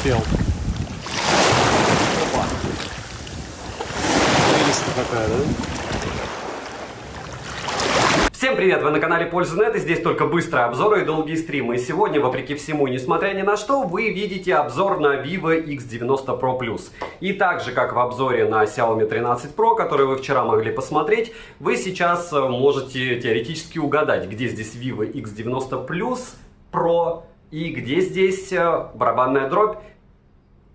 успел. Опа. Прелесть какая, да? Всем привет! Вы на канале Польза.нет, и здесь только быстрые обзоры и долгие стримы. И сегодня, вопреки всему и несмотря ни на что, вы видите обзор на Vivo X90 Pro Plus. И так же, как в обзоре на Xiaomi 13 Pro, который вы вчера могли посмотреть, вы сейчас можете теоретически угадать, где здесь Vivo X90 Plus Pro и где здесь барабанная дробь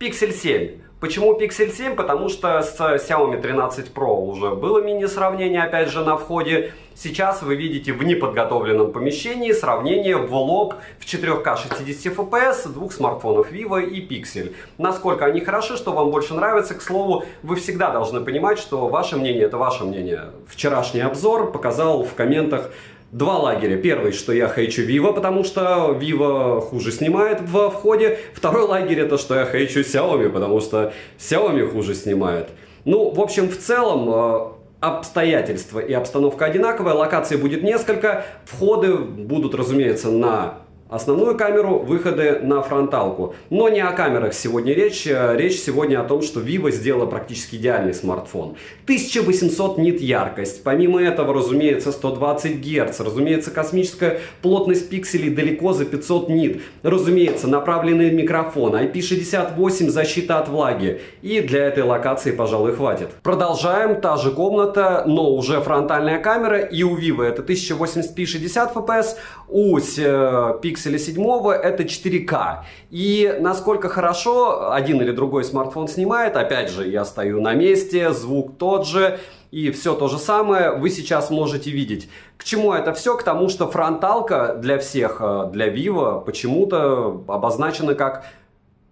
Pixel 7. Почему Pixel 7? Потому что с Xiaomi 13 Pro уже было мини-сравнение, опять же, на входе. Сейчас вы видите в неподготовленном помещении сравнение в лоб в 4К 60 FPS двух смартфонов Vivo и Pixel. Насколько они хороши, что вам больше нравится. К слову, вы всегда должны понимать, что ваше мнение – это ваше мнение. Вчерашний обзор показал в комментах два лагеря. Первый, что я хейчу Vivo, потому что Vivo хуже снимает во входе. Второй лагерь, это что я хейчу Xiaomi, потому что Xiaomi хуже снимает. Ну, в общем, в целом, обстоятельства и обстановка одинаковая. Локаций будет несколько. Входы будут, разумеется, на основную камеру, выходы на фронталку. Но не о камерах сегодня речь. Речь сегодня о том, что Vivo сделала практически идеальный смартфон. 1800 нит яркость. Помимо этого, разумеется, 120 Гц. Разумеется, космическая плотность пикселей далеко за 500 нит. Разумеется, направленный микрофон, IP68, защита от влаги. И для этой локации, пожалуй, хватит. Продолжаем. Та же комната, но уже фронтальная камера. И у Vivo это 1080p 60 fps, у Pixel 7 это 4К. И насколько хорошо один или другой смартфон снимает, опять же, я стою на месте, звук тот же, и все то же самое вы сейчас можете видеть. К чему это все? К тому, что фронталка для всех, для Vivo, почему-то обозначена как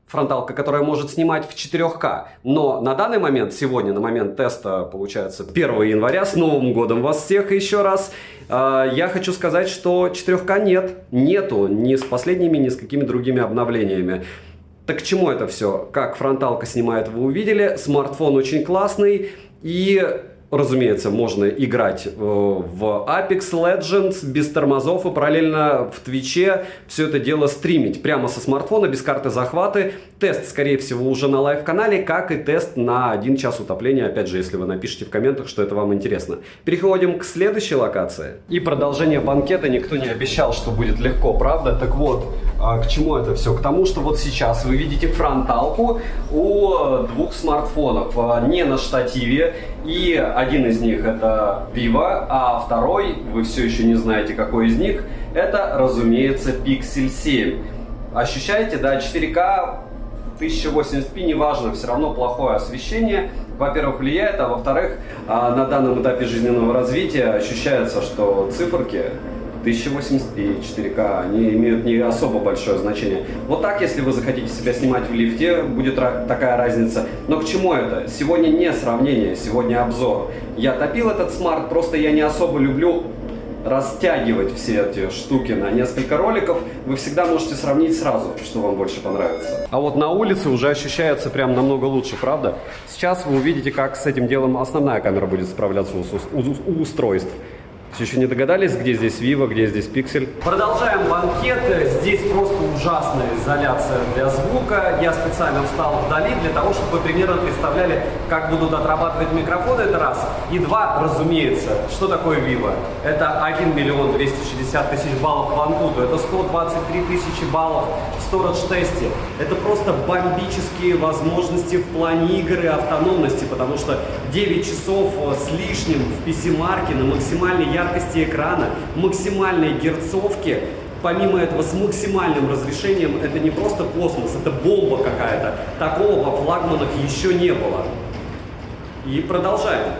фронталка, которая может снимать в 4К. Но на данный момент, сегодня, на момент теста, получается, 1 января, с Новым годом вас всех еще раз, я хочу сказать, что 4К нету ни с последними, ни с какими другими обновлениями. Так к чему это все? Как фронталка снимает, вы увидели. Смартфон очень классный и, разумеется, можно играть в Apex Legends без тормозов и параллельно в Твиче все это дело стримить прямо со смартфона, без карты захвата. Тест, скорее всего, уже на лайв-канале, как и тест на 1 час утопления, опять же, если вы напишите в комментах, что это вам интересно. Переходим к следующей локации. И продолжение банкета никто не обещал, что будет легко, правда? Так вот, к чему это все? К тому, что вот сейчас вы видите фронталку у двух смартфонов, не на штативе, и один из них это Vivo, а второй, вы все еще не знаете, какой из них, это, разумеется, Pixel 7. Ощущаете, да, 4К, 1080p, неважно, все равно плохое освещение, во-первых, влияет, а во-вторых, на данном этапе жизненного развития ощущается, что циферки 1080p, 4К, они имеют не особо большое значение. Вот так, если вы захотите себя снимать в лифте, будет такая разница. Но к чему это? Сегодня не сравнение, сегодня обзор. Я топил этот смарт, просто я не особо люблю растягивать все эти штуки на несколько роликов. Вы всегда можете сравнить сразу, что вам больше понравится. А вот на улице уже ощущается прям намного лучше, правда? Сейчас вы увидите, как с этим делом основная камера будет справляться у устройств. Все еще не догадались, где здесь Vivo, где здесь Pixel? Продолжаем банкет. Здесь просто ужасная изоляция для звука. Я специально встал вдали для того, чтобы вы примерно представляли, как будут отрабатывать микрофоны. Это раз. И два, разумеется, что такое Vivo? Это 1 260 000 баллов в Antutu. Это 123 000 баллов в Storage тесте. Это просто бомбические возможности в плане игр и автономности, потому что 9 часов с лишним в PC-марке на максимальной яркости экрана, максимальной герцовки, помимо этого с максимальным разрешением, это не просто космос, это бомба какая-то. Такого во флагманах еще не было. И продолжаем.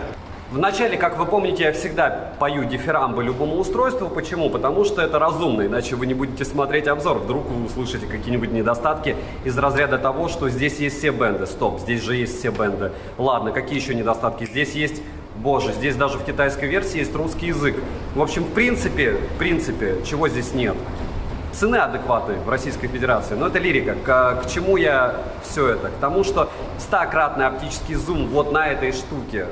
Вначале, как вы помните, я всегда пою дифирамбы любому устройству. Почему? Потому что это разумно, иначе вы не будете смотреть обзор. Вдруг вы услышите какие-нибудь недостатки из разряда того, что здесь есть все бенды. Стоп, здесь же есть все бенды. Ладно, какие еще недостатки? Здесь есть... Боже, здесь даже в китайской версии есть русский язык. В общем, в принципе, чего здесь нет? Цены адекватные в Российской Федерации, но это лирика. К чему я все это? К тому, что 100-кратный оптический зум вот на этой штуке,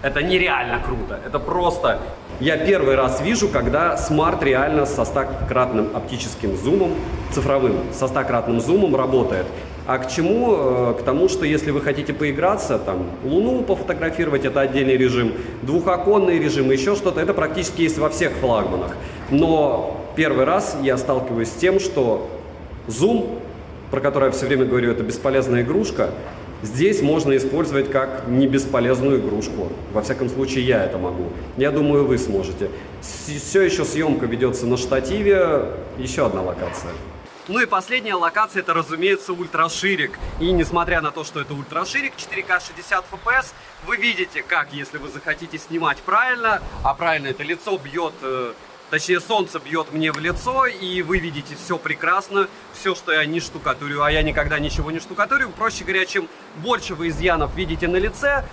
это нереально круто. Это просто... Я первый раз вижу, когда смарт реально со 100-кратным оптическим зумом, цифровым, со 100-кратным зумом работает. А к чему? К тому, что если вы хотите поиграться, там, Луну пофотографировать, это отдельный режим, двухоконный режим, еще что-то, это практически есть во всех флагманах. Но первый раз я сталкиваюсь с тем, что зум, про который я все время говорю, это бесполезная игрушка, здесь можно использовать как не бесполезную игрушку. Во всяком случае, я это могу. Я думаю, вы сможете. Все еще съемка ведется на штативе. Еще одна локация. Ну и последняя локация, это, разумеется, ультраширик. И несмотря на то, что это ультраширик, 4К 60 FPS, вы видите, как, если вы захотите снимать правильно, а правильно это лицо бьет... Точнее, солнце бьет мне в лицо, и вы видите все прекрасно, все, что я не штукатурю, а я никогда ничего не штукатурю. Проще говоря, чем больше вы изъянов видите на лице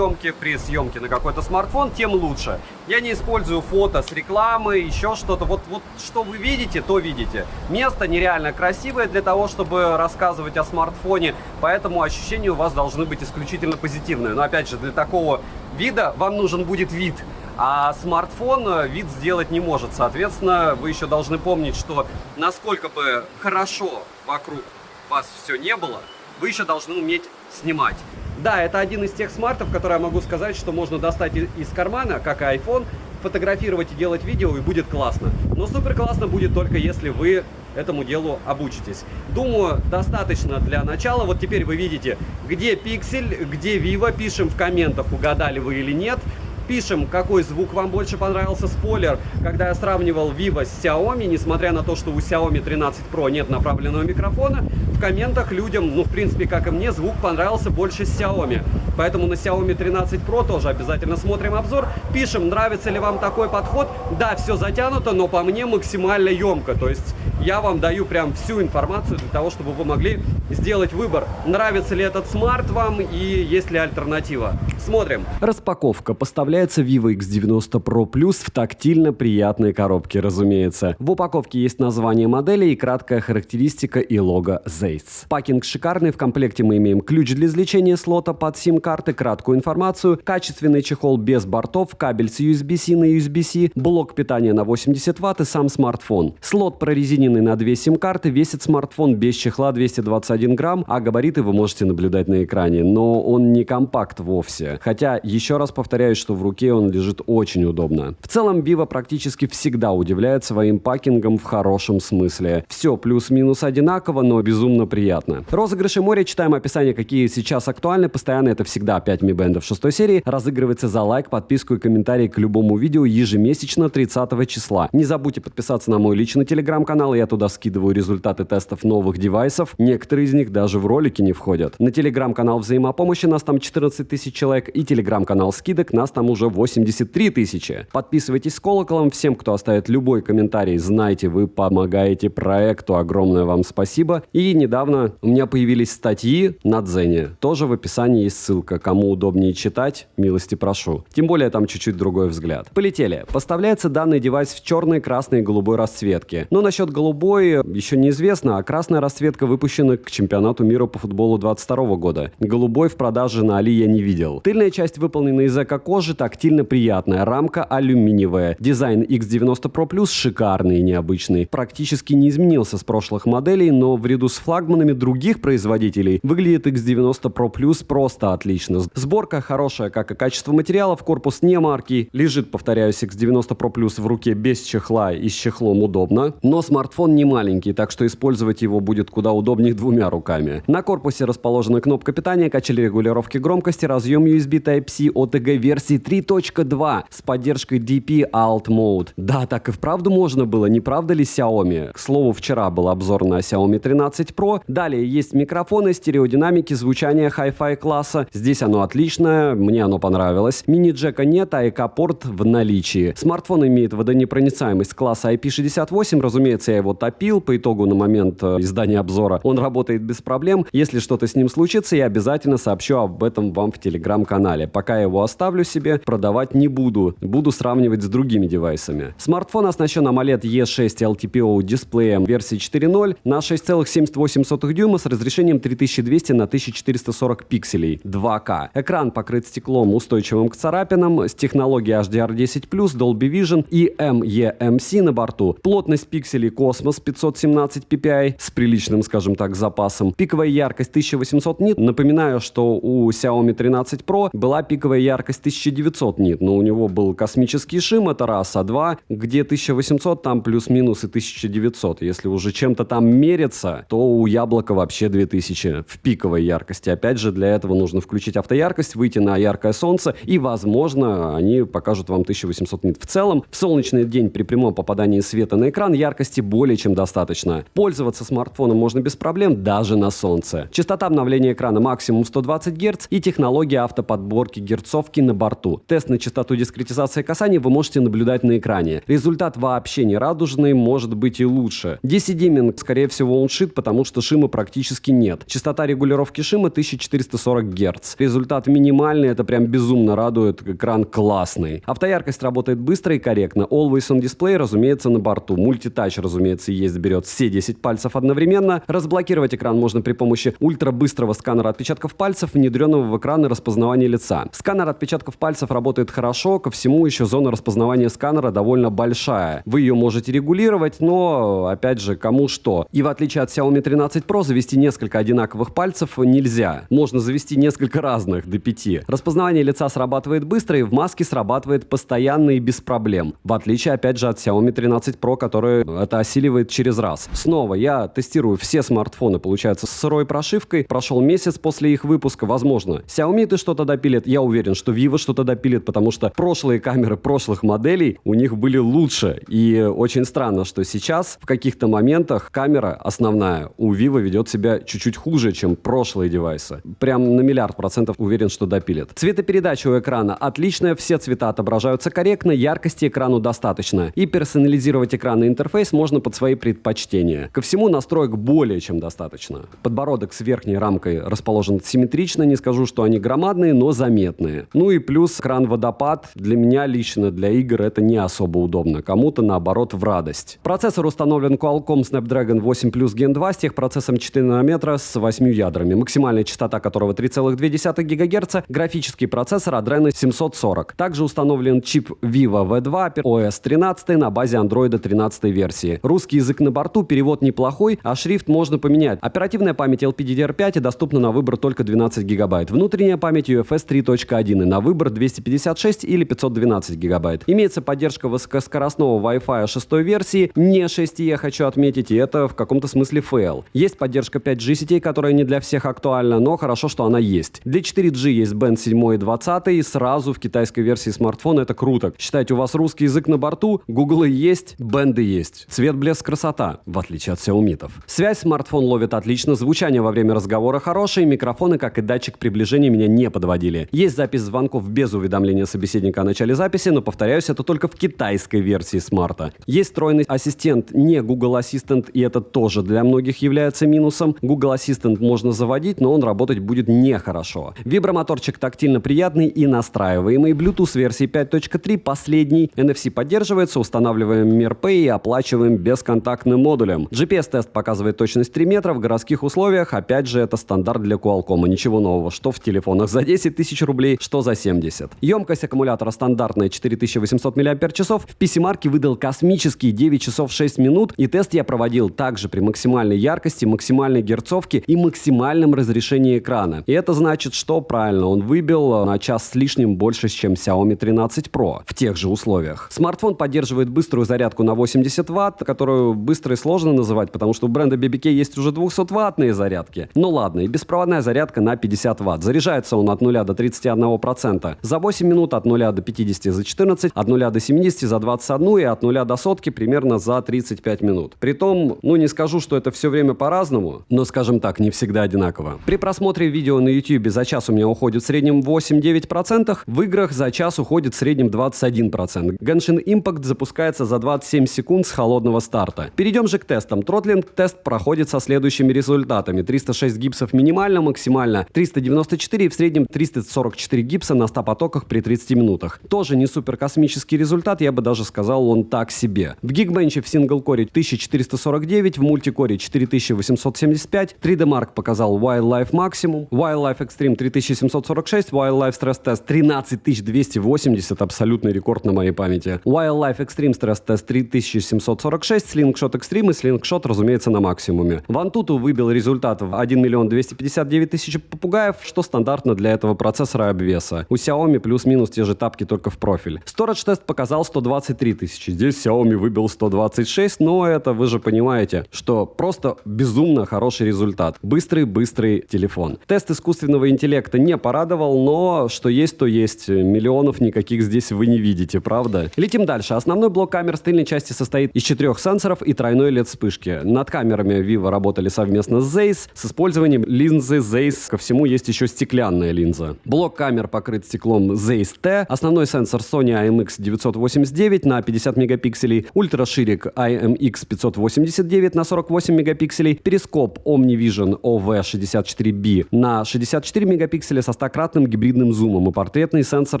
при съемке на какой-то смартфон, тем лучше. Я не использую фото с рекламы, еще что-то. Вот что вы видите, то видите. Место нереально красивое для того, чтобы рассказывать о смартфоне, поэтому ощущения у вас должны быть исключительно позитивные. Но опять же, для такого вида вам нужен будет вид. А смартфон вид сделать не может. Соответственно, вы еще должны помнить, что насколько бы хорошо вокруг вас все не было, вы еще должны уметь снимать. Да, это один из тех смартов, который я могу сказать, что можно достать из кармана, как и iPhone, фотографировать и делать видео, и будет классно. Но супер классно будет только если вы этому делу обучитесь. Думаю, достаточно для начала. Вот теперь вы видите, где пиксель, где Vivo. Пишем в комментах, угадали вы или нет. Пишем, какой звук вам больше понравился. Спойлер, когда я сравнивал Vivo с Xiaomi, несмотря на то, что у Xiaomi 13 Pro нет направленного микрофона, в комментах людям, ну, в принципе, как и мне, звук понравился больше с Xiaomi. Поэтому на Xiaomi 13 Pro тоже обязательно смотрим обзор. Пишем, нравится ли вам такой подход. Да, все затянуто, но по мне максимально емко. То есть я вам даю прям всю информацию для того, чтобы вы могли сделать выбор, нравится ли этот смарт вам и есть ли альтернатива. Смотрим. Распаковка. Поставляется Vivo X90 Pro Plus в тактильно приятной коробке, разумеется. В упаковке есть название модели и краткая характеристика и лого Zeiss. Пакинг шикарный. В комплекте мы имеем ключ для извлечения слота под сим-карты, краткую информацию, качественный чехол без бортов, кабель с USB-C на USB-C, блок питания на 80 Вт и сам смартфон. Слот прорезиненный на 2 сим-карты, весит смартфон без чехла 221 грамм, а габариты вы можете наблюдать на экране. Но он не компакт вовсе. Хотя, еще раз повторяю, что в руке он лежит очень удобно. В целом, Vivo практически всегда удивляет своим пакингом в хорошем смысле. Все плюс-минус одинаково, но безумно приятно. Розыгрыши моря. Читаем описание, какие сейчас актуальны. Постоянно это всегда 5 Mi Band 6 серии. Разыгрывается за лайк, подписку и комментарий к любому видео ежемесячно 30 числа. Не забудьте подписаться на мой личный телеграм-канал. Я туда скидываю результаты тестов новых девайсов. Некоторые из них даже в ролики не входят. На телеграм-канал взаимопомощи нас там 14 тысяч человек. И телеграм-канал скидок нас там уже 83 тысячи. Подписывайтесь с колоколом. Всем, кто оставит любой комментарий, знайте, вы помогаете проекту. Огромное вам спасибо. И недавно у меня появились статьи на Дзене. Тоже в описании есть ссылка. Кому удобнее читать, милости прошу. Тем более там чуть-чуть другой взгляд. Полетели. Поставляется данный девайс в черной, красной и голубой расцветке. Но насчет голубой еще неизвестно, а красная расцветка выпущена к чемпионату мира по футболу 2022 года. Голубой в продаже на Али я не видел. Тыльная часть выполнена из эко-кожи, тактильно приятная. Рамка алюминиевая. Дизайн X90 Pro Plus шикарный и необычный. Практически не изменился с прошлых моделей, но в ряду с флагманами других производителей выглядит X90 Pro Plus просто отлично. Сборка хорошая, как и качество материалов, корпус не марки. Лежит, повторяюсь, X90 Pro Plus в руке без чехла и с чехлом удобно. Но смартфон не маленький, так что использовать его будет куда удобнее двумя руками. На корпусе расположена кнопка питания, качель регулировки громкости, разъем USB Type-C OTG версии 3.2 с поддержкой DP Alt Mode. Да, так и вправду можно было, не правда ли, Xiaomi? К слову, вчера был обзор на Xiaomi 13 Pro. Далее есть микрофоны, стереодинамики, звучание Hi-Fi класса. Здесь оно отличное, мне оно понравилось. Мини-джека нет, а эко-порт в наличии. Смартфон имеет водонепроницаемость класса IP68. Разумеется, я его топил. По итогу на момент издания обзора он работает без проблем. Если что-то с ним случится, я обязательно сообщу об этом вам в телеграм-канале. Пока я его оставлю себе, продавать не буду. Буду сравнивать с другими девайсами. Смартфон оснащен AMOLED E6 LTPO дисплеем версии 4.0 на 6,78 дюйма с разрешением 3200 на 1440 пикселей 2К. Экран покрыт стеклом, устойчивым к царапинам, с технологией HDR10+, Dolby Vision и MEMC на борту. Плотность пикселей COS Cosmos 517 ppi с приличным, скажем так, запасом. Пиковая яркость 1800 нит. Напоминаю, что у Xiaomi 13 Pro была пиковая яркость 1900 нит, но у него был космический шим, это раз, а два, где 1800, там плюс-минус и 1900. Если уже чем-то там мериться, то у Яблока вообще 2000 в пиковой яркости. Опять же, для этого нужно включить автояркость, выйти на яркое солнце, и, возможно, они покажут вам 1800 нит. В целом, в солнечный день при прямом попадании света на экран яркости более чем достаточно. Пользоваться смартфоном можно без проблем даже на солнце. Частота обновления экрана максимум 120 Гц и технология автоподборки герцовки на борту. Тест на частоту дискретизации касаний вы можете наблюдать на экране. Результат вообще не радужный, может быть и лучше. DC-димминг, скорее всего, он шит, потому что шима практически нет. Частота регулировки шима 1440 Гц. Результат минимальный, это прям безумно радует, экран классный. Автояркость работает быстро и корректно. Always on Display, разумеется, на борту. Мультитач, разумеется, есть, берет все 10 пальцев одновременно. Разблокировать экран можно при помощи ультрабыстрого сканера отпечатков пальцев, внедренного в экран распознавания лица. Сканер отпечатков пальцев работает хорошо, ко всему еще зона распознавания сканера довольно большая. Вы ее можете регулировать, но, опять же, кому что. И в отличие от Xiaomi 13 Pro, завести несколько одинаковых пальцев нельзя. Можно завести несколько разных, до 5. Распознавание лица срабатывает быстро и в маске срабатывает постоянно и без проблем. В отличие, опять же, от Xiaomi 13 Pro, который это осиливает через раз. Снова, я тестирую все смартфоны, получается, с сырой прошивкой. Прошел месяц после их выпуска, возможно. Xiaomi что-то допилит, я уверен, что Vivo что-то допилит, потому что прошлые камеры прошлых моделей у них были лучше. И очень странно, что сейчас в каких-то моментах камера основная у Vivo ведет себя чуть-чуть хуже, чем прошлые девайсы. Прям на 100% уверен, что допилит. Цветопередача у экрана отличная, все цвета отображаются корректно, яркости экрану достаточно. И персонализировать экранный интерфейс можно под свои предпочтения. Ко всему настроек более чем достаточно. Подбородок с верхней рамкой расположен симметрично, не скажу, что они громадные, но заметные. Ну и плюс экран-водопад. Для меня лично, для игр это не особо удобно. Кому-то, наоборот, в радость. Процессор установлен Qualcomm Snapdragon 8 Plus Gen 2 с техпроцессом 4 нанометра с 8 ядрами, максимальная частота которого 3,2 ГГц, графический процессор Adreno 740. Также установлен чип Vivo V2 OS 13 на базе Android 13 версии. Русский язык на борту, перевод неплохой, а шрифт можно поменять. Оперативная память LPDDR5 и доступна на выбор только 12 ГБ. Внутренняя память UFS 3.1 и на выбор 256 или 512 ГБ. Имеется поддержка высокоскоростного Wi-Fi 6 версии, не 6E, хочу отметить, и это в каком-то смысле фейл. Есть поддержка 5G сетей, которая не для всех актуальна, но хорошо, что она есть. Для 4G есть Band 7 и 20, и сразу в китайской версии смартфона это круто. Считайте, у вас русский язык на борту, гуглы есть, бенды есть. Цвет, блеск, красота, в отличие от Xiaomi-тов. Связь смартфон ловит отлично, звучание во время разговора хорошее, микрофоны, как и датчик приближения, меня не подводили. Есть запись звонков без уведомления собеседника о начале записи, но, повторяюсь, это только в китайской версии смарта. Есть встроенный ассистент, не Google Assistant, и это тоже для многих является минусом. Google Assistant можно заводить, но он работать будет нехорошо. Вибромоторчик тактильно приятный и настраиваемый. Bluetooth версии 5.3, последний. NFC поддерживается, устанавливаем MirPay и оплачиваем бесконтактным модулем. GPS-тест показывает точность 3 метра в городских условиях. Опять же, это стандарт для Qualcomm. Ничего нового, что в телефонах за 10 тысяч рублей, что за 70. Емкость аккумулятора стандартная 4800 мАч. В PC-марке выдал космические 9 часов 6 минут. И тест я проводил также при максимальной яркости, максимальной герцовке и максимальном разрешении экрана. И это значит, что правильно, он выбил на час с лишним больше, чем Xiaomi 13 Pro в тех же условиях. Смартфон поддерживает быструю зарядку на 80 Вт, которую быстро и сложно называть, потому что у бренда BBK есть уже 200-ваттные зарядки. Ну ладно, и беспроводная зарядка на 50 Вт. Заряжается он от 0 до 31% за 8 минут, от 0 до 50 за 14, от 0 до 70 за 21 и от 0 до сотки примерно за 35 минут. Притом, не скажу, что это все время по-разному, но, скажем так, не всегда одинаково. При просмотре видео на YouTube за час у меня уходит в среднем 8-9%, в играх за час уходит в среднем 21%. Genshin Impact запускается за 27 секунд с холодного старта. Перейдем же к тестам. Тротлинг-тест проходит со следующими результатами. 306 гипсов минимально, максимально 394 и в среднем 344 гипса на 100 потоках при 30 минутах. Тоже не супер космический результат, я бы даже сказал, он так себе. В Geekbench в сингл-коре 1449, в мультикоре 4875, 3D Mark показал Wildlife Maximum, Wildlife Extreme 3746, Wildlife Stress Test 13280, абсолютный рекорд на моей памяти. Wildlife Extreme Stress Test 3746, есть Slingshot Extreme и Slingshot, разумеется, на максимуме. Antutu выбил результат в 1 259 000 попугаев, что стандартно для этого процессора и обвеса. У Xiaomi плюс-минус те же тапки, только в профиль. Storage тест показал 123 000. Здесь Xiaomi выбил 126, но это вы же понимаете, что просто безумно хороший результат. Быстрый телефон. Тест искусственного интеллекта не порадовал, но что есть, то есть. Миллионов никаких здесь вы не видите, правда? Летим дальше. Основной блок камер с тыльной части состоит из 4 сенсоров и тройной LED-вспышки. Над камерами Vivo работали совместно с Zeiss с использованием линзы Zeiss. Ко всему есть еще стеклянная линза. Блок камер покрыт стеклом Zeiss T. Основной сенсор Sony IMX989 на 50 мегапикселей. Ультраширик IMX589 на 48 мегапикселей. Перископ OmniVision OV64B на 64 мегапикселя со 100-кратным гибридным зумом и портретный сенсор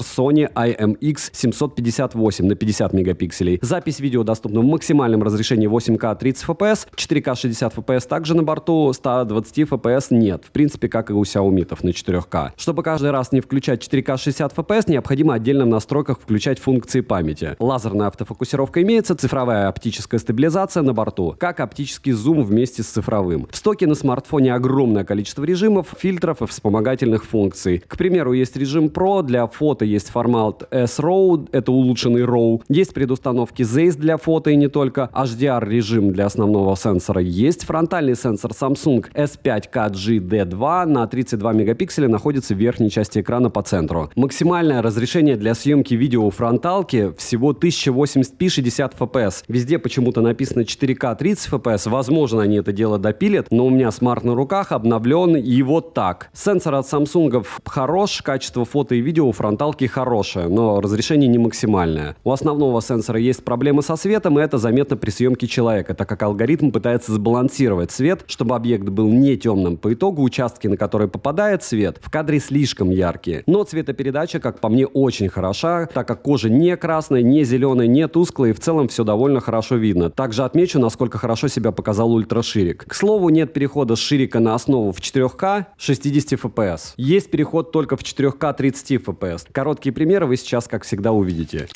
Sony IMX758 на 50 мегапикселей. Запись видео доступна в максимальном разрешении 8К 30 FPS, 4К 60 FPS также на борту, 120 FPS нет. В принципе, как и у Xiaomi на 4К. Чтобы каждый раз не включать 4К 60 FPS, необходимо отдельно в настройках включать функции памяти. Лазерная автофокусировка имеется, цифровая оптическая стабилизация на борту, как оптический зум вместе с цифровым. В стоке на смартфоне огромное количество режимов, фильтров и вспомогательных функций. К примеру, есть режим Pro, для фото есть формат S-RAW, это улучшенный RAW. Есть предустановки Zeiss для фото и не только. HDR режим для основного сенсора есть. Фронтальный сенсор Samsung S5KG-D2 на 32 мегапикселя находится в верхней части экрана по центру. Максимальное разрешение для съемки видео у фронталки всего 1080p 60 FPS. Везде почему-то написано 4К 30 FPS. Возможно, они это дело допилят, но у меня смарт на руках обновлен и вот так. Сенсор от Samsung хорош, качество фото и видео у фронталки хорошее, но разрешение не максимальное. У основного сенсора есть проблемы со светом, и это заметно при съемке человека, так как алгоритм пытается сбалансировать свет, чтобы объект был не темным. По итогу участки, на которые попадает свет, в кадре слишком яркие. Но цветопередача, как по мне, очень хороша, так как кожа не красная, не зеленая, не тусклая, и в целом все довольно хорошо видно. Также отмечу, насколько хорошо себя показал ультраширик. К слову, нет перехода с ширика на основу в 4К 60 FPS. Есть переход только в 4К 30 FPS. Короткие примеры вы сейчас, как всегда, увидите.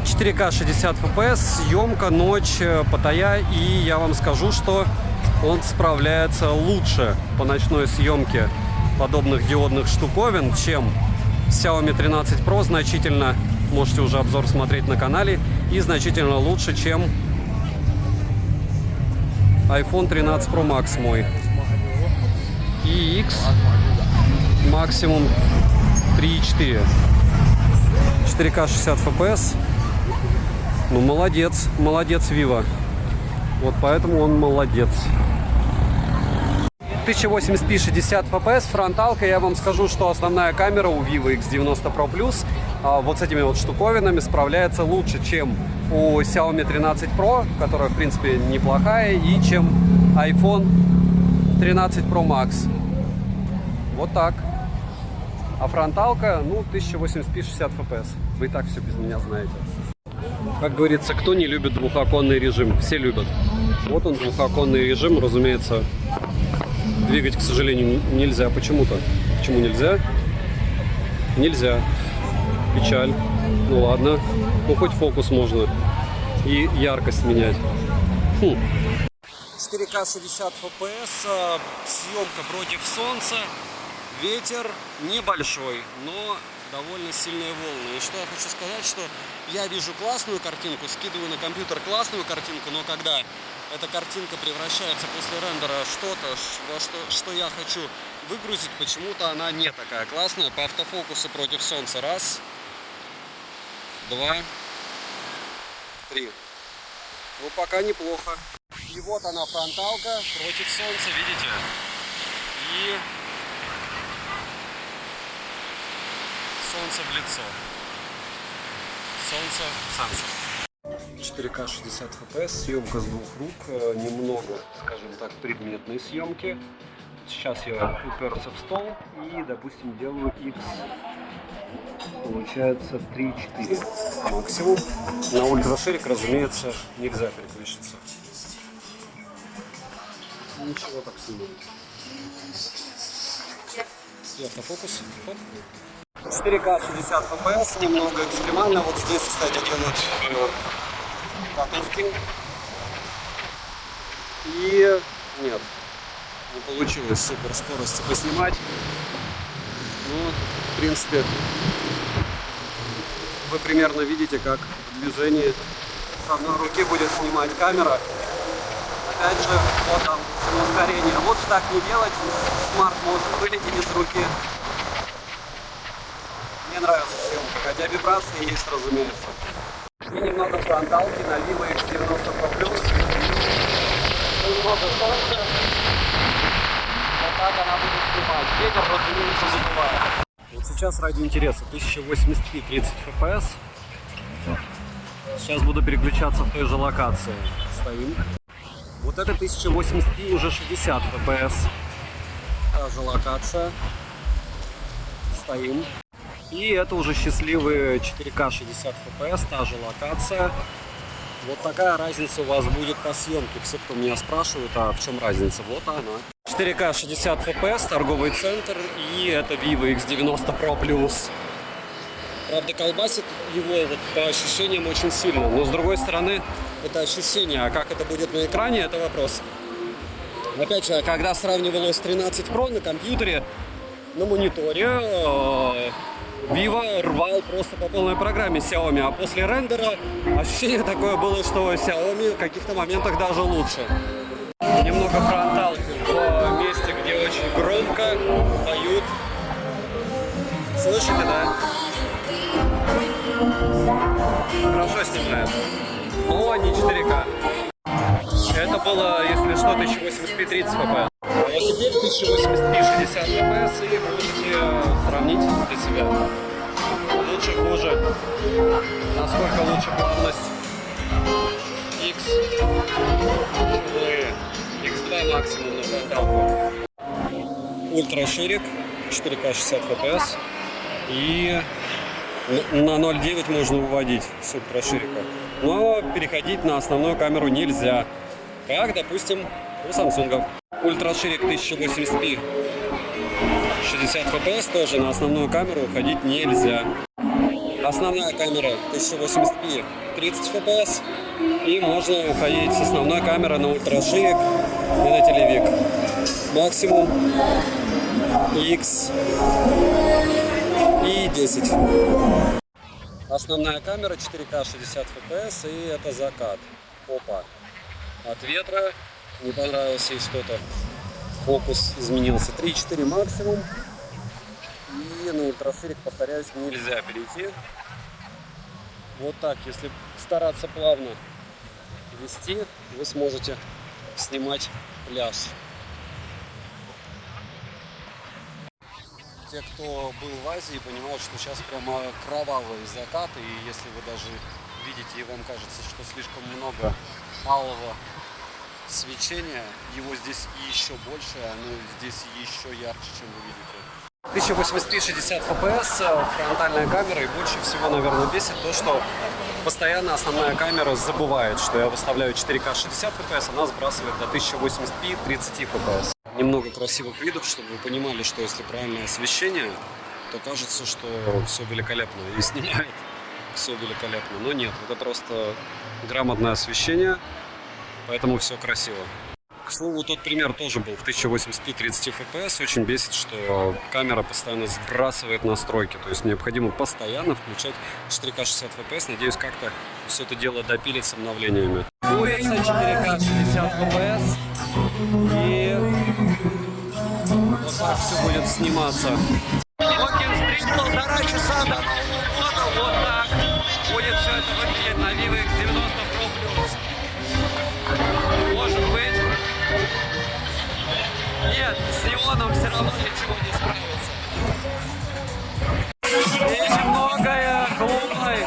4К 60 FPS, съемка, ночь, Паттайя, и я вам скажу, что он справляется лучше по ночной съемке подобных диодных штуковин, чем Xiaomi 13 Pro, значительно, можете уже обзор смотреть на канале, и значительно лучше, чем iPhone 13 Pro Max мой. И X максимум 3,4. 4К 60 FPS. Ну, молодец Vivo. Вот поэтому он молодец. 1080p 60 FPS, фронталка. Я вам скажу, что основная камера у Vivo X90 Pro Plus вот с этими вот штуковинами справляется лучше, чем у Xiaomi 13 Pro, которая, в принципе, неплохая, и чем iPhone 13 Pro Max. Вот так. А фронталка, ну, 1080p 60 FPS. Вы и так все без меня знаете. Как говорится, кто не любит двухоконный режим? Все любят. Вот он, двухоконный режим, разумеется. Двигать, к сожалению, нельзя почему-то. Почему нельзя? Нельзя. Печаль. Ну ладно. Ну хоть фокус можно. И яркость менять. 4К 60 FPS. Съемка против солнца. Ветер небольшой, но довольно сильные волны. И что я хочу сказать, что я вижу классную картинку, скидываю на компьютер классную картинку, но когда эта картинка превращается после рендера в что-то, что я хочу выгрузить, почему-то она не такая классная. По автофокусу против солнца. Раз, два, три. Ну, пока неплохо. И вот она, фронталка против солнца, видите? И солнце в лицо. Солнце в сенсор. 4К 60 FPS, съемка с двух рук, немного, скажем так, предметной съемки. Сейчас я уперся в стол и, допустим, делаю X, получается 3-4 максимум. На ультраширик, разумеется, нельзя переключиться. Ничего так сильного. И автофокус. 4К 60 FPS, немного экстремально. Вот здесь, кстати, делают татушки. И нет, не получилось супер скорости поснимать. Ну, в принципе, вы примерно видите, как в движении с одной руки будет снимать камера. Опять же, вот там ускорение. Лучше так не делать, смарт может вылететь из руки. Мне нравится съемка, хотя вибрации есть, разумеется. И немного фронталки на Vivo X90 Pro Plus. Немного солнца. Вот так она будет снимать. Ветер, разумеется, задувает. Вот сейчас ради интереса 1080p 30 FPS. Сейчас буду переключаться в той же локации. Стоим. Вот это 1080p уже 60 FPS. Та же локация. Стоим. И это уже счастливые 4К 60 FPS, та же локация. Вот такая разница у вас будет по съемке. Все, кто меня спрашивают, а в чем разница? Вот она. 4К 60 FPS, торговый центр, и это Vivo X90 Pro Plus. Правда, колбасит его вот по ощущениям очень сильно, но с другой стороны, это ощущение, а как это будет на экране, это вопрос. Опять же, когда сравнивал с 13 Pro на компьютере, на мониторе, Vivo рвал просто по полной программе Xiaomi, а после рендера ощущение такое было, что Xiaomi в каких-то моментах даже лучше. Немного фронталки в месте, где очень громко поют. Слышите, да? Хорошо снимает. Но не 4К. Это было, если что, 1080p 30 FPS. А вот теперь 1080p 60 FPS и можете сравнить для себя. Лучше, хуже. Насколько лучше плавность X. X2 максимум на фронталку. Ультраширик 4К 60 FPS. И на 0.9 можно выводить с ультраширика. Но переходить на основную камеру нельзя. Как, допустим, у Samsung. Ультраширик 1080p 60 FPS тоже на основную камеру уходить нельзя. Основная камера 1080p 30 FPS. И можно уходить с основной камеры на ультраширик и на телевик. Максимум X и 10. Основная камера 4К 60 FPS, и это закат. Опа. От ветра не понравился и что-то. Фокус изменился. 3-4 максимум. И на ультраширик, повторяюсь, нельзя перейти. Вот так, если стараться плавно вести, вы сможете снимать пляж. Те, кто был в Азии, понимают, что сейчас прямо кровавый закат, и если вы даже видите и вам кажется, что слишком много алого свечения, его здесь еще больше, оно здесь еще ярче, чем вы видите. 1080p 60 FPS, фронтальная камера, и больше всего, наверное, бесит то, что постоянно основная камера забывает, что я выставляю 4К 60 FPS, она сбрасывает до 1080p 30 FPS. Немного красивых видов, чтобы вы понимали, что если правильное освещение, то кажется, что все великолепно и снимает все великолепно. Но нет, это просто грамотное освещение, поэтому все красиво. К слову, тот пример тоже был в 1080p 30 FPS. Очень бесит, что камера постоянно сбрасывает настройки. То есть необходимо постоянно включать 4К 60 FPS. Надеюсь, как-то все это дело допилит с обновлениями. Улица 4К 60 FPS. И вот так все будет сниматься. Локин-стрит 1,5 часа до Нового года. Вот так будет все это выглядеть на Vivo X90 Pro Plus. Может быть. Нет, с неоном все равно ничего не справится. И немного глупой.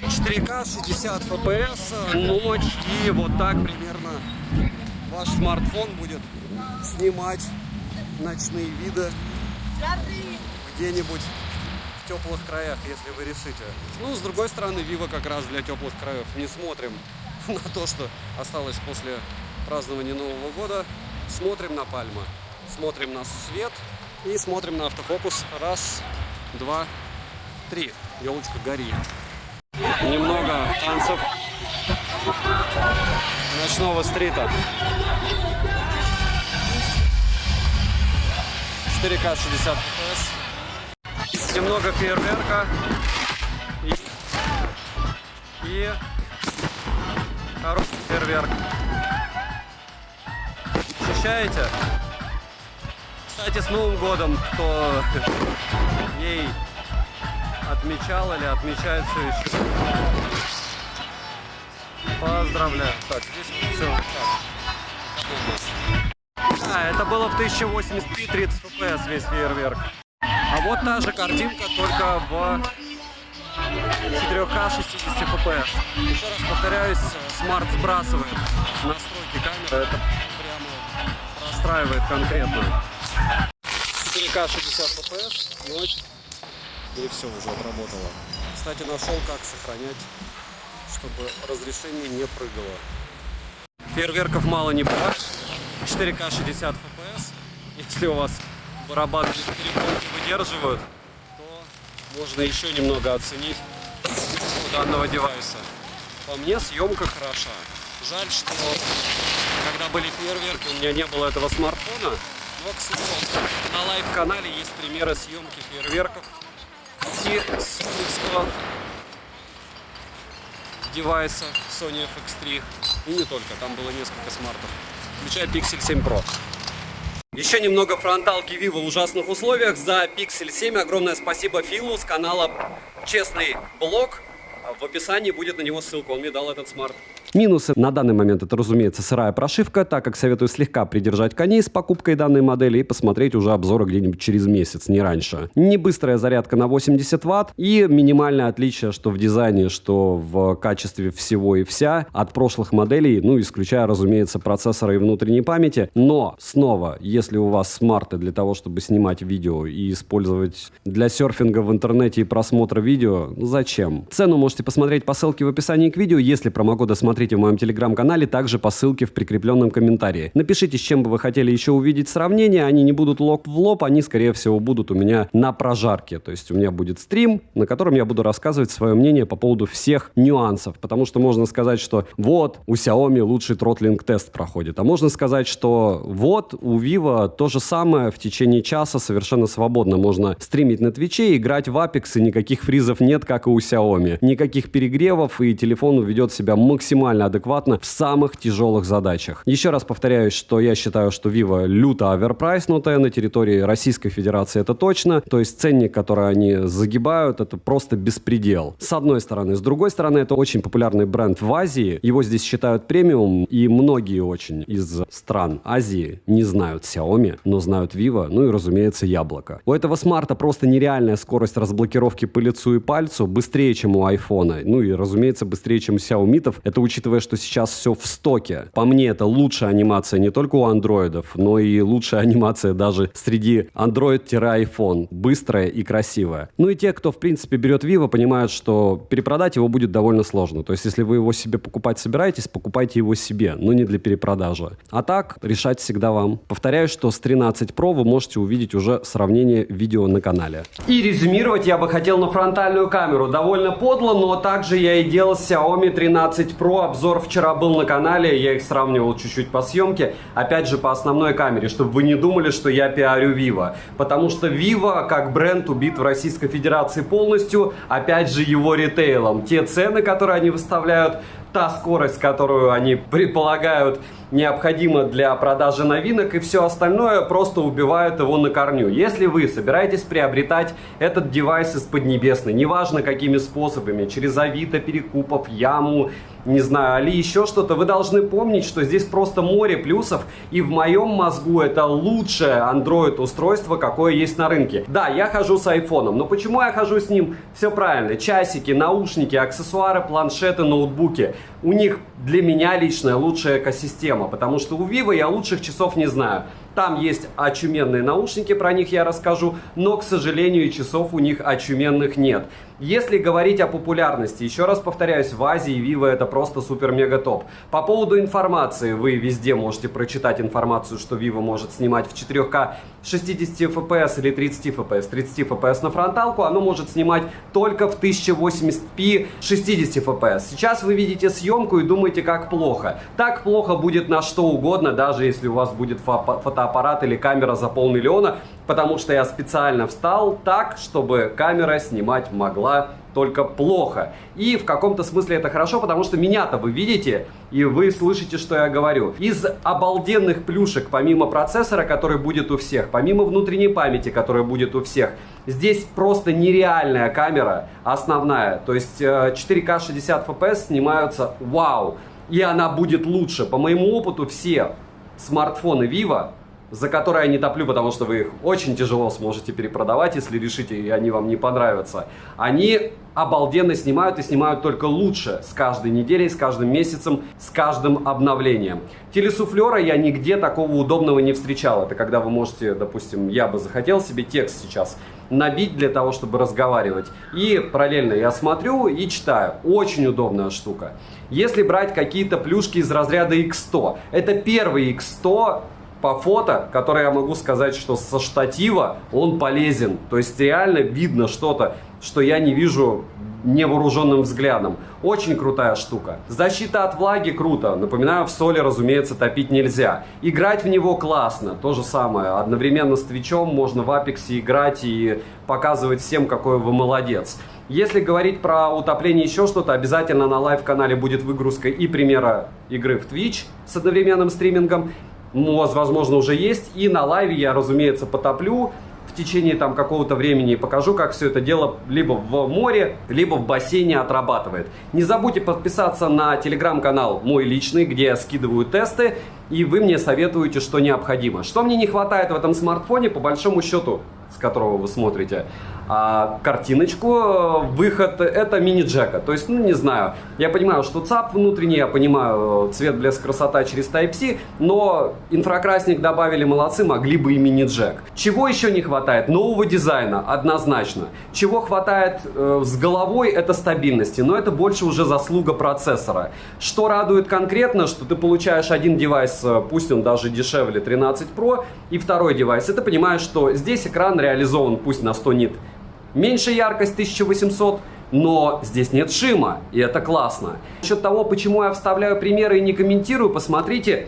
4К 60 FPS, ночь, и вот так примерно ваш смартфон будет снимать ночные виды где-нибудь в теплых краях, если вы решите. Ну, с другой стороны, Vivo как раз для теплых краев. Не смотрим на то, что осталось после празднования Нового года. Смотрим на пальмы, смотрим на свет и смотрим на автофокус. Раз, два, три. Елочка, гори. Немного танцев. ночного стрита. 4К 60 FPS. Немного фейерверка. И хороший фейерверк. Ощущаете? Кстати, с Новым годом, кто ей отмечал или отмечает все еще. Поздравляю. Так, здесь все так. Это было в 1080p 30 FPS весь фейерверк. А вот та же картинка, только в 4К 60 FPS. Еще раз повторяюсь, смарт сбрасывает настройки камеры. Это прямо расстраивает конкретно. 4К 60 FPS, ночь. И все уже отработало. Кстати, нашел, как сохранять, чтобы разрешение не прыгало. Фейерверков мало не бывает. 4К 60 FPS. Если у вас барабаны перепонки выдерживают, то можно еще немного оценить у данного девайса. По мне съемка хороша. Жаль, что когда были фейерверки, у меня не было этого смартфона. Но, к слову, на лайв-канале есть примеры съемки фейерверков и соневского девайса Sony FX3. И не только, там было несколько смартов, включая Pixel 7 Pro. Еще немного фронталки Vivo в ужасных условиях. За Pixel 7 огромное спасибо Филу с канала Честный Блог. В описании будет на него ссылка, он мне дал этот смарт. Минусы на данный момент это, разумеется, сырая прошивка, так как советую слегка придержать коней с покупкой данной модели и посмотреть уже обзоры где-нибудь через месяц, не раньше. Не быстрая зарядка на 80 Вт и минимальное отличие, что в дизайне, что в качестве всего и вся от прошлых моделей, ну, исключая, разумеется, процессора и внутренней памяти. Но, снова, если у вас смарты для того, чтобы снимать видео и использовать для серфинга в интернете и просмотра видео, зачем? Цену можете посмотреть по ссылке в описании к видео, если промокоды смотрите в моем телеграм-канале, также по ссылке в прикрепленном комментарии. Напишите, с чем бы вы хотели еще увидеть сравнение, они не будут лоб в лоб, они, скорее всего, будут у меня на прожарке, то есть у меня будет стрим, на котором я буду рассказывать свое мнение по поводу всех нюансов, потому что можно сказать, что вот, у Xiaomi лучший тротлинг-тест проходит, а можно сказать, что вот, у Vivo то же самое, в течение часа совершенно свободно можно стримить на Твиче, играть в Apex, и никаких фризов нет, как и у Xiaomi, никаких перегревов, и телефон ведет себя максимально адекватно в самых тяжелых задачах. Еще раз повторяюсь, что я считаю, что Vivo люто оверпрайснутая на территории Российской Федерации, это точно. То есть ценник, который они загибают, это просто беспредел. С одной стороны. С другой стороны, это очень популярный бренд в Азии. Его здесь считают премиум, и многие очень из стран Азии не знают Xiaomi, но знают Vivo, ну и, разумеется, Яблоко. У этого смарта просто нереальная скорость разблокировки по лицу и пальцу, быстрее, чем у айфона. Ну и, разумеется, быстрее, чем у Xiaomi-тов. Это учитывая, что сейчас все в стоке. По мне, это лучшая анимация не только у андроидов, но и лучшая анимация даже среди Android-iPhone. Быстрая и красивая. Ну и те, кто, в принципе, берет Vivo, понимают, что перепродать его будет довольно сложно. То есть, если вы его себе покупать собираетесь, покупайте его себе, но не для перепродажи. А так, решать всегда вам. Повторяю, что с 13 Pro вы можете увидеть уже сравнение видео на канале. И резюмировать я бы хотел на фронтальную камеру. Довольно подло, но также я и делал с Xiaomi 13 Pro. Обзор вчера был на канале, я их сравнивал чуть-чуть по съемке, опять же по основной камере, чтобы вы не думали, что я пиарю Vivo, потому что Vivo как бренд убит в Российской Федерации полностью, опять же его ритейлом. Те цены, которые они выставляют, та скорость, которую они предполагают необходима для продажи новинок, и все остальное просто убивает его на корню. Если вы собираетесь приобретать этот девайс из Поднебесной, неважно какими способами, через Авито, Перекупов, Яму, не знаю, Али, еще что-то, вы должны помнить, что здесь просто море плюсов, и в моем мозгу это лучшее Android устройство, какое есть на рынке. Да, я хожу с айфоном, но почему я хожу с ним? Все правильно, часики, наушники, аксессуары, планшеты, ноутбуки. У них для меня лично лучшая экосистема, потому что у Vivo я лучших часов не знаю. Там есть очуменные наушники, про них я расскажу, но, к сожалению, и часов у них очуменных нет. Если говорить о популярности, еще раз повторяюсь, в Азии Vivo это просто супер-мега-топ. По поводу информации, вы везде можете прочитать информацию, что Vivo может снимать в 4К 60 FPS или 30 FPS. 30 FPS на фронталку, оно может снимать только в 1080p 60 FPS. Сейчас вы видите съемку и думаете, как плохо. Так плохо будет на что угодно, даже если у вас будет фотоаппарат или камера за 500 000, потому что я специально встал так, чтобы камера снимать могла только плохо. И в каком-то смысле это хорошо, потому что меня-то вы видите, и вы слышите, что я говорю. Из обалденных плюшек, помимо процессора, который будет у всех, помимо внутренней памяти, которая будет у всех, здесь просто нереальная камера основная. То есть 4К 60 FPS снимаются вау. И она будет лучше. По моему опыту, все смартфоны Vivo, за которые я не топлю, потому что вы их очень тяжело сможете перепродавать, если решите, и они вам не понравятся. Они обалденно снимают и снимают только лучше с каждой неделей, с каждым месяцем, с каждым обновлением. Телесуфлера я нигде такого удобного не встречал. Это когда вы можете, допустим, я бы захотел себе текст сейчас набить для того, чтобы разговаривать. И параллельно я смотрю и читаю. Очень удобная штука. Если брать какие-то плюшки из разряда X100, это первый X100 по фото, который я могу сказать, что со штатива он полезен. То есть реально видно что-то, что я не вижу невооруженным взглядом. Очень крутая штука. Защита от влаги круто. Напоминаю, в соли, разумеется, топить нельзя. Играть в него классно. То же самое. Одновременно с Твичом можно в Апексе играть и показывать всем, какой вы молодец. Если говорить про утопление еще что-то, обязательно на лайв-канале будет выгрузка и примера игры в Twitch с одновременным стримингом. Возможно, уже есть. И на лайве я, разумеется, потоплю в течение там какого-то времени и покажу, как все это дело либо в море, либо в бассейне отрабатывает. Не забудьте подписаться на телеграм-канал мой личный, где я скидываю тесты, и вы мне советуете, что необходимо. Что мне не хватает в этом смартфоне, по большому счету, с которого вы смотрите картиночку, выход, это мини-джека. То есть, не знаю, я понимаю, что ЦАП внутренний, я понимаю, цвет, блеск, красота через Type-C, но инфракрасник добавили, молодцы, могли бы и мини-джек. Чего еще не хватает? Нового дизайна, однозначно. Чего хватает с головой, это стабильности, но это больше уже заслуга процессора. Что радует конкретно, что ты получаешь один девайс, пусть он даже дешевле 13 Pro, и второй девайс, и ты понимаешь, что здесь экран реализован, пусть на 100 нит, меньше яркость 1800, но здесь нет шима, и это классно. Насчет того, почему я вставляю примеры и не комментирую, посмотрите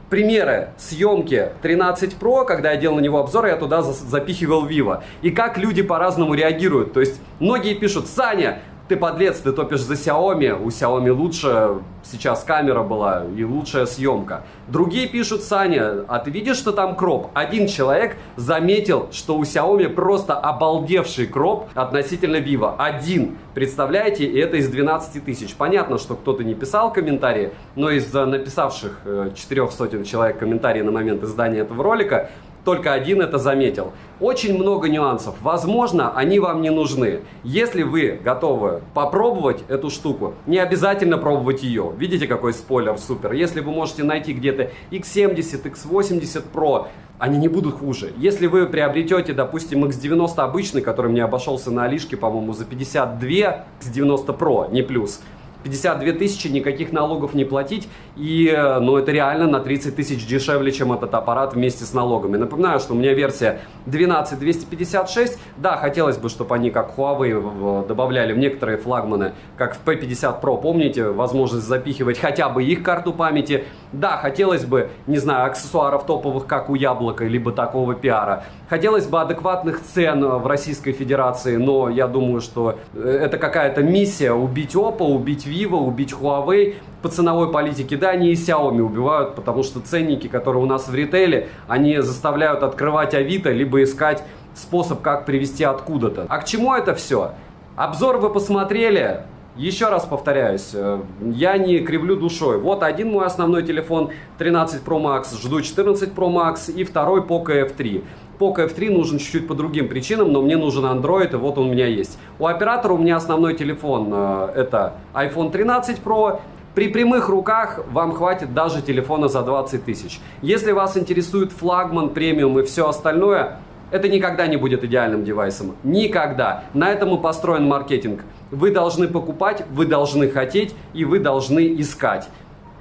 примеры съемки 13 Pro, когда я делал на него обзор, я туда запихивал Vivo. И как люди по-разному реагируют. То есть многие пишут: Саня, ты подлец, ты топишь за Xiaomi, у Xiaomi лучше сейчас камера была и лучшая съемка. Другие пишут: Саня, а ты видишь, что там кроп? Один человек заметил, что у Xiaomi просто обалдевший кроп относительно Vivo. Один. Представляете? И это из 12 тысяч. Понятно, что кто-то не писал комментарии, но из написавших 400 человек комментарии на момент издания этого ролика, только один это заметил. Очень много нюансов. Возможно, они вам не нужны. Если вы готовы попробовать эту штуку, не обязательно пробовать ее. Видите, какой спойлер супер. Если вы можете найти где-то X70, X80 Pro, они не будут хуже. Если вы приобретете, допустим, X90 обычный, который мне обошелся на Алишке, по-моему, за 52, X90 Pro, не плюс, 52 тысячи, никаких налогов не платить, и это реально на 30 тысяч дешевле, чем этот аппарат вместе с налогами. Напоминаю, что у меня версия 12256, да, хотелось бы, чтобы они, как Huawei, добавляли в некоторые флагманы, как в P50 Pro, помните, возможность запихивать хотя бы их карту памяти. Да, хотелось бы, не знаю, аксессуаров топовых, как у Яблока, либо такого пиара. Хотелось бы адекватных цен в Российской Федерации, но я думаю, что это какая-то миссия убить Oppo, убить Vivo, убить Huawei. По ценовой политике, да, они и Xiaomi убивают, потому что ценники, которые у нас в ритейле, они заставляют открывать Авито, либо искать способ, как привезти откуда-то. А к чему это все? Обзор вы посмотрели. Еще раз повторяюсь, я не кривлю душой. Вот один мой основной телефон 13 Pro Max, жду 14 Pro Max и второй Poco F3. Poco F3 нужен чуть-чуть по другим причинам, но мне нужен Android, и вот он у меня есть. У оператора у меня основной телефон это iPhone 13 Pro, При прямых руках вам хватит даже телефона за 20 тысяч. Если вас интересует флагман, премиум и все остальное, это никогда не будет идеальным девайсом. Никогда. На этом и построен маркетинг. Вы должны покупать, вы должны хотеть и вы должны искать.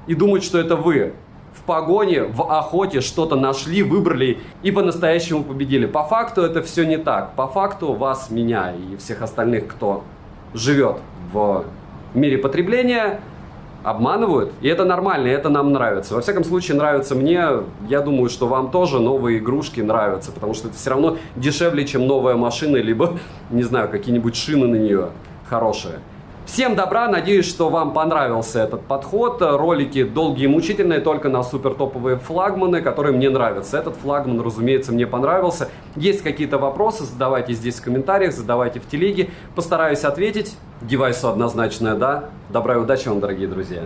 И думать, что это вы в погоне, в охоте что-то нашли, выбрали и по-настоящему победили. По факту это все не так. По факту вас, меня и всех остальных, кто живет в мире потребления, обманывают, и это нормально, и это нам нравится. Во всяком случае, нравится мне. Я думаю, что вам тоже новые игрушки нравятся, потому что это все равно дешевле, чем новая машина, либо, не знаю, какие-нибудь шины на нее хорошие. Всем добра, надеюсь, что вам понравился этот подход. Ролики долгие и мучительные, только на супер топовые флагманы, которые мне нравятся. Этот флагман, разумеется, мне понравился. Есть какие-то вопросы, задавайте здесь в комментариях, задавайте в телеге. Постараюсь ответить. Девайсу однозначное да. Добра и удачи вам, дорогие друзья.